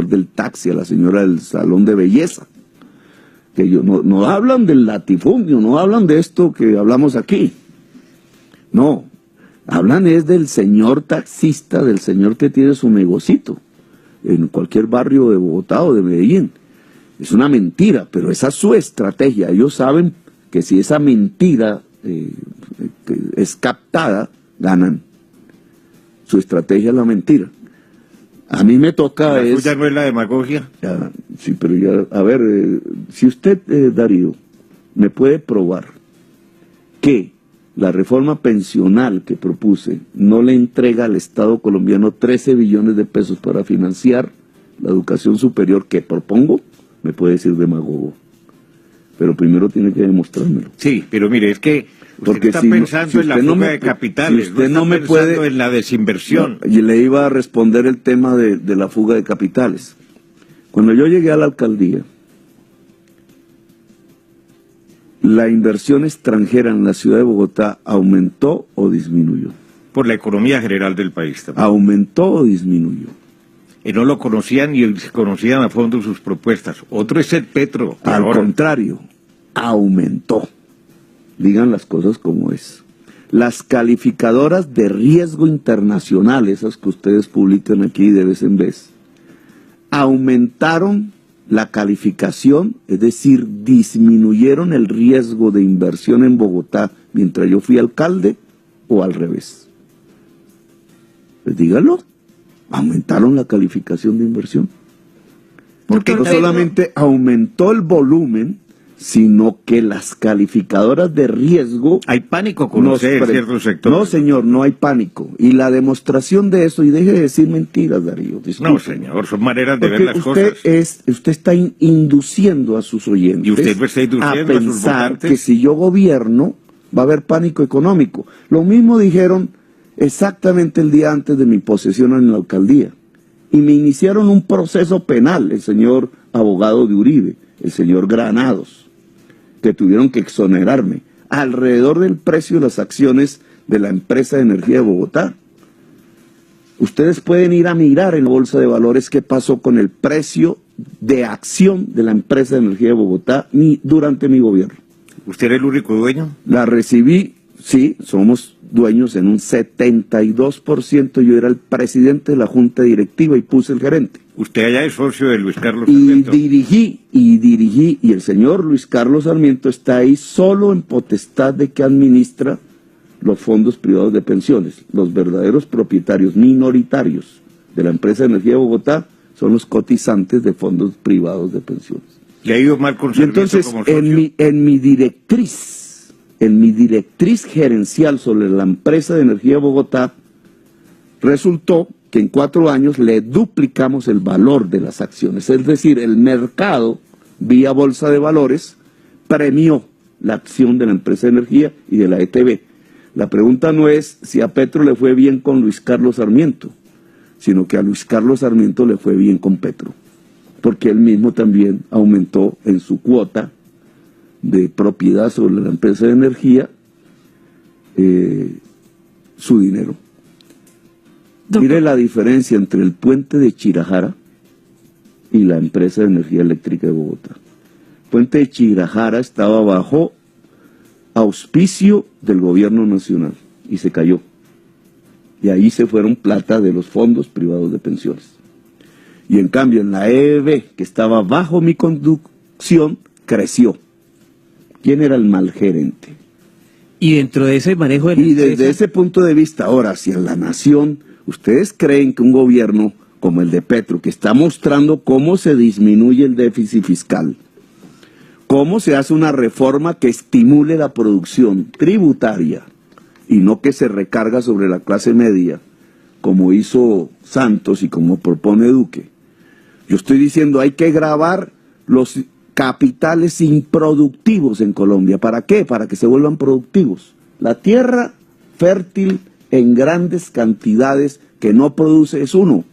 del taxi, a la señora del salón de belleza. Que ellos no hablan del latifundio, no hablan de esto que hablamos aquí. No, hablan es del señor taxista, del señor que tiene su negocito en cualquier barrio de Bogotá o de Medellín. Es una mentira, pero esa es su estrategia. Ellos saben que si esa mentira es captada, ganan. Su estrategia es la mentira. A mí me toca ¿La suya no es la demagogia? Ya, sí, pero ya, a ver, si usted, Darío, me puede probar que la reforma pensional que propuse no le entrega al Estado colombiano 13 billones de pesos para financiar la educación superior que propongo, me puede decir demagogo. Pero primero tiene que demostrármelo. Sí, pero mire, es que usted está pensando en la fuga de capitales, si usted no me puede, en la desinversión. Y le iba a responder el tema de la fuga de capitales. Cuando yo llegué a la alcaldía, ¿la inversión extranjera en la ciudad de Bogotá aumentó o disminuyó? Por la economía general del país también. ¿Aumentó o disminuyó? Y no lo conocían y se conocían a fondo sus propuestas. Otro es el Petro. Al contrario, aumentó. Digan las cosas como es. Las calificadoras de riesgo internacional, esas que ustedes publican aquí de vez en vez, aumentaron la calificación, es decir, disminuyeron el riesgo de inversión en Bogotá mientras yo fui alcalde, o al revés. Pues díganlo, aumentaron la calificación de inversión. Porque no solamente aumentó el volumen, sino que las calificadoras de riesgo... Hay pánico con usted en ciertos sectores. No, señor, no hay pánico. Y la demostración de eso, y deje de decir mentiras, Darío. Disculpe. No, señor, son maneras de ver las cosas. Usted está induciendo a sus oyentes y usted me está induciendo a pensar que si yo gobierno va a haber pánico económico. Lo mismo dijeron exactamente el día antes de mi posesión en la alcaldía. Y me iniciaron un proceso penal, el señor abogado de Uribe, el señor Granados, que tuvieron que exonerarme alrededor del precio de las acciones de la empresa de energía de Bogotá. Ustedes pueden ir a mirar en la bolsa de valores qué pasó con el precio de acción de la empresa de energía de Bogotá durante mi gobierno. ¿Usted era el único dueño? La recibí, sí, somos dueños en un 72%, yo era el presidente de la junta directiva y puse el gerente. Usted allá es socio de Luis Carlos Sarmiento. Y el señor Luis Carlos Sarmiento está ahí solo en potestad de que administra los fondos privados de pensiones. Los verdaderos propietarios minoritarios de la empresa de energía de Bogotá son los cotizantes de fondos privados de pensiones. ¿Le ha ido mal con Sarmiento entonces, como socio? en mi directriz gerencial sobre la empresa de energía de Bogotá, resultó que en 4 años le duplicamos el valor de las acciones. Es decir, el mercado, vía bolsa de valores, premió la acción de la empresa de energía y de la ETB. La pregunta no es si a Petro le fue bien con Luis Carlos Sarmiento, sino que a Luis Carlos Sarmiento le fue bien con Petro, porque él mismo también aumentó en su cuota de propiedad sobre la empresa de energía su dinero. Mire la diferencia entre el puente de Chirajara y la empresa de energía eléctrica de Bogotá. El puente de Chirajara estaba bajo auspicio del gobierno nacional y se cayó. Y ahí se fueron plata de los fondos privados de pensiones. Y en cambio en la EEB, que estaba bajo mi conducción, creció. ¿Quién era el mal gerente? Y dentro de ese manejo de la empresa... desde ese punto de vista, ahora, si en la nación, ¿ustedes creen que un gobierno como el de Petro, que está mostrando cómo se disminuye el déficit fiscal, cómo se hace una reforma que estimule la producción tributaria y no que se recarga sobre la clase media, como hizo Santos y como propone Duque? Yo estoy diciendo, hay que gravar los capitales improductivos en Colombia. ¿Para qué? Para que se vuelvan productivos. La tierra fértil en grandes cantidades que no produce es uno,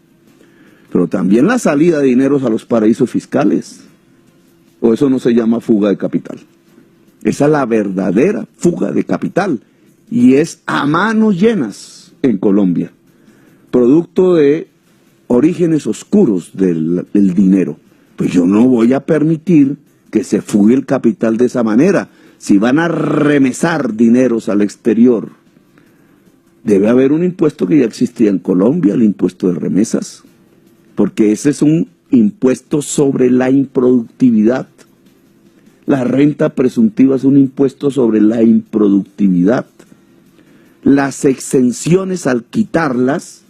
pero también la salida de dineros a los paraísos fiscales. O eso no se llama fuga de capital. Esa es la verdadera fuga de capital y es a manos llenas en Colombia, producto de orígenes oscuros del dinero. Pues yo no voy a permitir que se fugue el capital de esa manera. Si van a remesar dineros al exterior, debe haber un impuesto que ya existía en Colombia, el impuesto de remesas, porque ese es un impuesto sobre la improductividad. La renta presuntiva es un impuesto sobre la improductividad. Las exenciones, al quitarlas,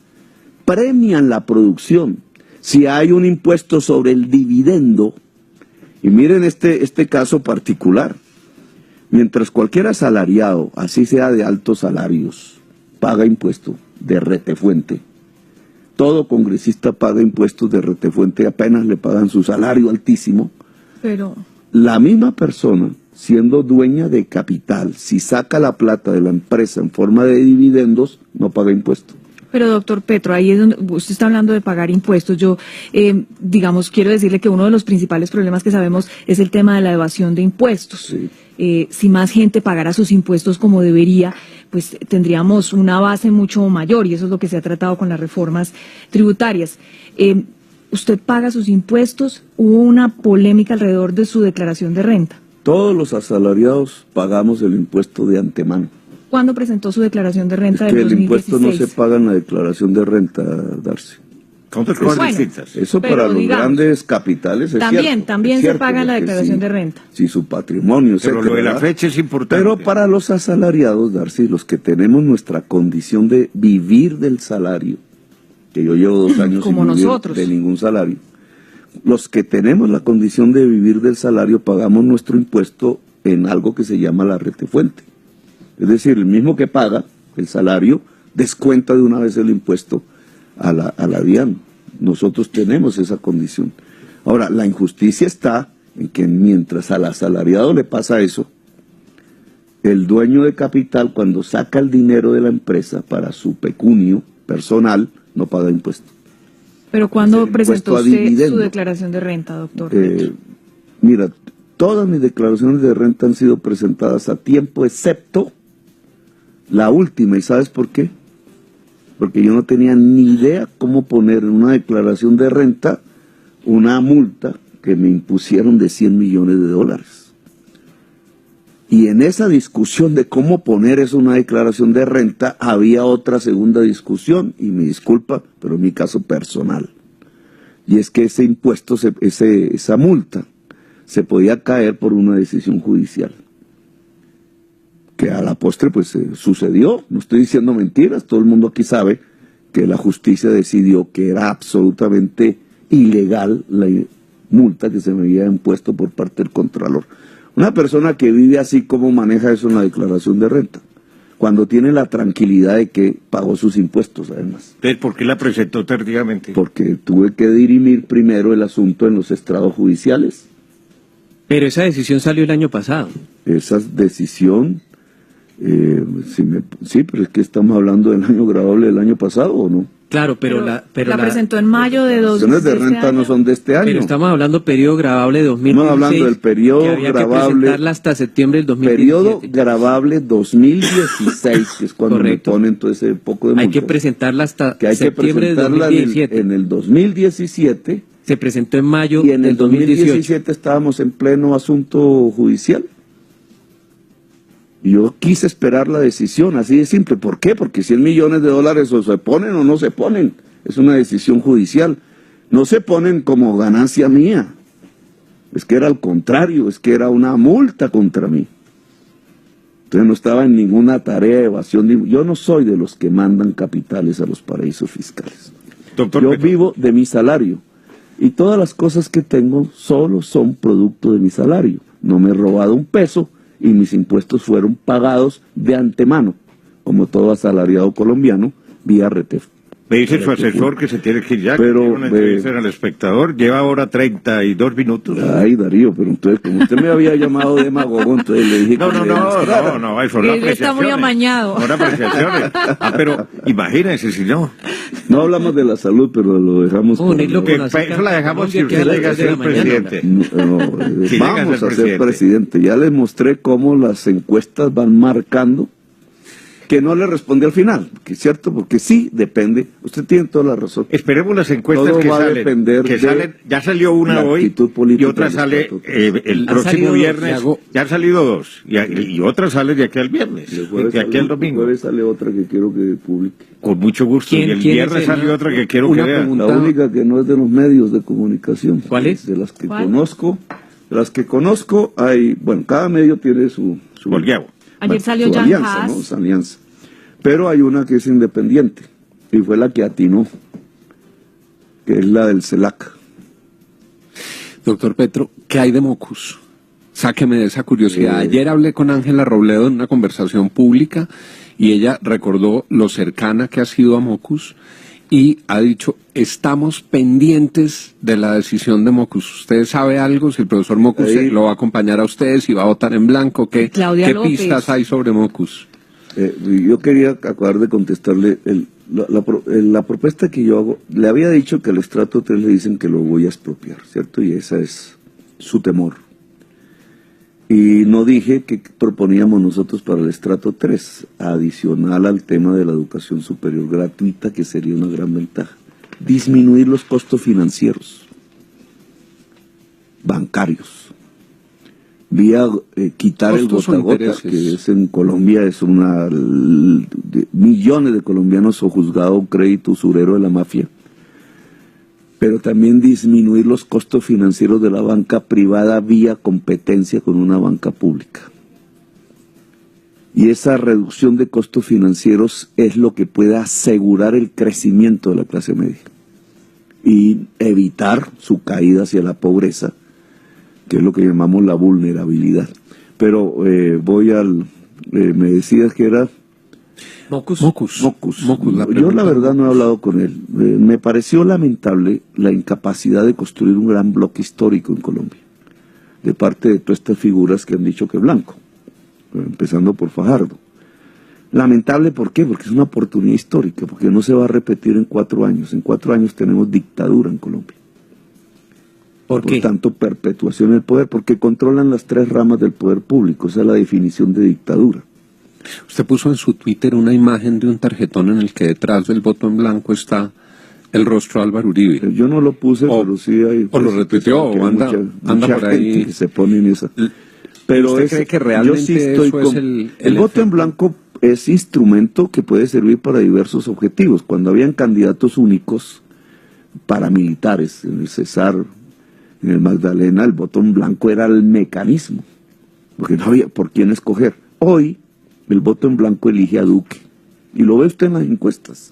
premian la producción. Si hay un impuesto sobre el dividendo, y miren este caso particular, mientras cualquier asalariado, así sea de altos salarios, paga impuesto de retefuente, todo congresista paga impuestos de retefuente, apenas le pagan su salario altísimo, pero la misma persona, siendo dueña de capital, si saca la plata de la empresa en forma de dividendos, no paga impuesto. Pero doctor Petro, ahí es donde usted está hablando de pagar impuestos. Yo, digamos, quiero decirle que uno de los principales problemas que sabemos es el tema de la evasión de impuestos. Sí. Si más gente pagara sus impuestos como debería, pues tendríamos una base mucho mayor, y eso es lo que se ha tratado con las reformas tributarias. ¿Usted paga sus impuestos? ¿Hubo una polémica alrededor de su declaración de renta? Todos los asalariados pagamos el impuesto de antemano. ¿Cuándo presentó su declaración de renta Es que del 2016? el impuesto no se paga en la declaración de renta, Darcy. Son tres cosas Bueno, distintas. Eso pero para los digamos, grandes capitales es también, cierto. también Es se cierto, paga en la porque declaración sí, de renta. Sí, su patrimonio, Pero etcétera, lo de la ¿verdad? fecha es importante. Pero para los asalariados, Darcy, los que tenemos nuestra condición de vivir del salario, que yo llevo 2 años Como sin vivir nosotros. de ningún salario, los que tenemos la condición de vivir del salario pagamos nuestro impuesto en algo que se llama la retefuente. Es decir, el mismo que paga el salario descuenta de una vez el impuesto a la DIAN. Nosotros tenemos esa condición. Ahora, la injusticia está en que mientras al asalariado le pasa eso, el dueño de capital, cuando saca el dinero de la empresa para su pecunio personal, no paga impuesto. Pero ¿cuándo el presentó impuesto a usted dividendo. su declaración de renta, doctor? Mira, todas mis declaraciones de renta han sido presentadas a tiempo, excepto la última. ¿Y sabes por qué? Porque yo no tenía ni idea cómo poner en una declaración de renta una multa que me impusieron de $100 millones. Y en esa discusión de cómo poner eso en una declaración de renta, había otra segunda discusión, y me disculpa, pero en mi caso personal. Y es que ese impuesto, esa multa, se podía caer por una decisión judicial. Que a la postre pues sucedió, no estoy diciendo mentiras, todo el mundo aquí sabe que la justicia decidió que era absolutamente ilegal la multa que se me había impuesto por parte del Contralor. Una persona que vive así, ¿cómo maneja eso en la declaración de renta? Cuando tiene la tranquilidad de que pagó sus impuestos, además. Entonces, ¿por qué la presentó tardíamente? Porque tuve que dirimir primero el asunto en los estrados judiciales. Pero esa decisión salió el año pasado. Esa decisión, sí, pero es que estamos hablando del año grabable del año pasado, ¿o no? Claro, pero la la presentó en mayo de Las declaraciones de renta no son de este año. Pero estamos hablando periodo grabable de 2016. Estamos hablando del periodo que había grabable. que presentarla hasta septiembre del 2017. Periodo grabable 2016, que es cuando Correcto. me ponen todo ese poco de Hay multas. que presentarla hasta Que hay que septiembre del presentarla 2017. en el 2017, Se presentó en mayo y en el del 2018. 2017 estábamos en pleno asunto judicial. Y yo quise esperar la decisión, así de simple. ¿Por qué? Porque $100 millones o se ponen o no se ponen. Es una decisión judicial. No se ponen como ganancia mía. Es que era al contrario, es que era una multa contra mí. Entonces no estaba en ninguna tarea de evasión. Yo no soy de los que mandan capitales a los paraísos fiscales. Doctor Yo Petro, vivo de mi salario. Y todas las cosas que tengo solo son producto de mi salario. No me he robado un peso y mis impuestos fueron pagados de antemano, como todo asalariado colombiano, vía RTF. me dice su asesor que se tiene que ir ya, Pero, que tiene una entrevista en El Espectador, lleva ahora 32 minutos. Ay, Darío, pero entonces, como usted me había llamado demagogo, entonces le dije No, que no, me no, demostrara. no, eso son Él está muy apreciaciones. amañado. Son apreciaciones. Pero imagínense si no. No hablamos de la salud, pero lo dejamos. Un hilo Que con azúcar eso la dejamos si Colombia, usted que llega a las 3 de ser la mañana. presidente. No, Si llega a vamos ser a ser presidente. presidente. Ya les mostré cómo las encuestas van marcando que no le respondí al final, que es cierto, porque sí depende, usted tiene toda la razón. Esperemos las encuestas Todo que va a depender de salen, ya salió una la hoy actitud política y otra del sale Estado. el Han próximo salido dos, viernes, Thiago. ya han salido dos, y otra sale de aquí al viernes, El jueves de aquí sale- al domingo. El jueves sale otra que quiero que publique. Con mucho gusto, ¿Quién- y el quién es viernes el- sale otra que quiero una que vea. pregunta? La única que no es de los medios de comunicación. ¿Cuál es? De las que ¿Cuál? conozco. De las que conozco hay, bueno, cada medio tiene su Bolguevo. Ayer salió su Jan alianza, Haas. ¿no? Esa alianza. Pero hay una que es independiente y fue la que atinó, que es la del CELAC. Doctor Petro, ¿qué hay de Mocus? Sáqueme de esa curiosidad. Ayer hablé con Ángela Robledo en una conversación pública y ella recordó lo cercana que ha sido a Mocus y ha dicho, estamos pendientes de la decisión de Mocus. ¿Usted sabe algo? Si el profesor Mocus Ahí- lo va a acompañar a usted, si va a votar en blanco, ¿qué Claudia López. pistas hay sobre Mocus? Yo quería acabar de contestarle la propuesta que yo hago. Le había dicho que al estrato 3 le dicen que lo voy a expropiar, ¿cierto? Y esa es su temor. Y no dije que proponíamos nosotros para el estrato 3, adicional al tema de la educación superior gratuita, que sería una gran ventaja. Disminuir los costos financieros, bancarios, vía quitar el Costos o gota a gota, intereses. que es en Colombia, es millones de colombianos o juzgado un crédito usurero de la mafia, pero también disminuir los costos financieros de la banca privada vía competencia con una banca pública. Y esa reducción de costos financieros es lo que puede asegurar el crecimiento de la clase media y evitar su caída hacia la pobreza, que es lo que llamamos la vulnerabilidad. Pero voy al... me decías que era... Mocus. Mocus. La Yo pregunta- la verdad no he hablado con él. Me pareció lamentable la incapacidad de construir un gran bloque histórico en Colombia, de parte de todas estas figuras que han dicho que es blanco, empezando por Fajardo. Lamentable, ¿por qué? Porque es una oportunidad histórica, porque no se va a repetir en 4 años. En 4 años tenemos dictadura en Colombia. ¿Por qué? Tanto, perpetuación del poder, porque controlan las 3 ramas del poder público. Esa es la definición de dictadura. Usted puso en su Twitter una imagen de un tarjetón en el que detrás del voto en blanco está el rostro de Álvaro Uribe. Yo no lo puse, pero sí hay... o lo retuiteó, que o hay anda por ahí. gente que se pone en esa. Pero ¿Usted cree que realmente yo sí estoy eso es el voto en efecto? blanco es instrumento que puede servir para diversos objetivos. Cuando habían candidatos únicos paramilitares, en el Cesar, en el Magdalena, el voto en blanco era el mecanismo, porque no había por quién escoger. Hoy, el voto en blanco elige a Duque, y lo ve usted en las encuestas.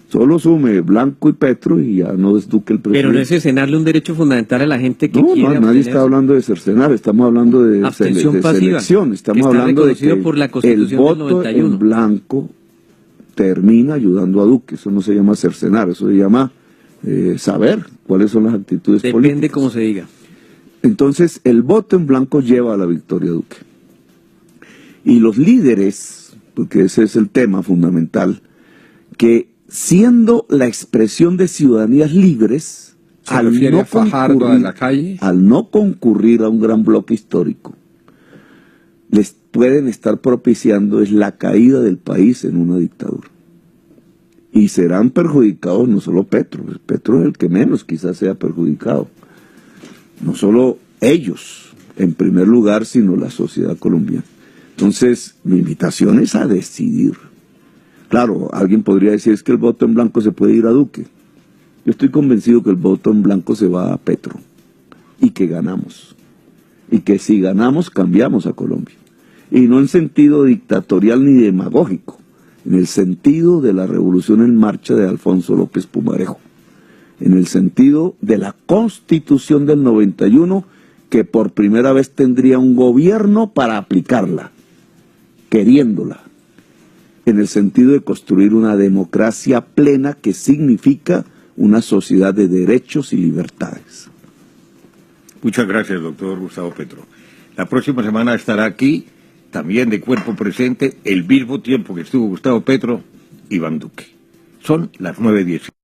Solo sume Blanco y Petro y ya no es Duque el presidente. Pero no es cercenarle un derecho fundamental a la gente que No, quiere nadie abstenerse. está hablando de cercenar, estamos hablando de, Abstención de pasiva, selección, que estamos está hablando de reconocido que por la el Constitución del voto 91. en blanco termina ayudando a Duque. Eso no se llama cercenar, eso se llama saber cuáles son las actitudes Depende políticas. cómo se diga. Entonces, el voto en blanco lleva a la victoria de Duque. Y los líderes, porque ese es el tema fundamental, que siendo la expresión de ciudadanías libres, ¿Se refiere a Fajardo, a la calle? al no concurrir a un gran bloque histórico, les pueden estar propiciando es la caída del país en una dictadura. Y serán perjudicados no solo Petro es el que menos quizás sea perjudicado. No solo ellos, en primer lugar, sino la sociedad colombiana. Entonces, mi invitación es a decidir. Claro, alguien podría decir, es que el voto en blanco se puede ir a Duque. Yo estoy convencido que el voto en blanco se va a Petro y que ganamos. Y que si ganamos, cambiamos a Colombia. Y no en sentido dictatorial ni demagógico, en el sentido de la revolución en marcha de Alfonso López Pumarejo, en el sentido de la Constitución del 91, que por primera vez tendría un gobierno para aplicarla, queriéndola, en el sentido de construir una democracia plena que significa una sociedad de derechos y libertades. Muchas gracias, doctor Gustavo Petro. La próxima semana estará aquí, también de cuerpo presente, el mismo tiempo que estuvo Gustavo Petro, Iván Duque. Son las 9:10.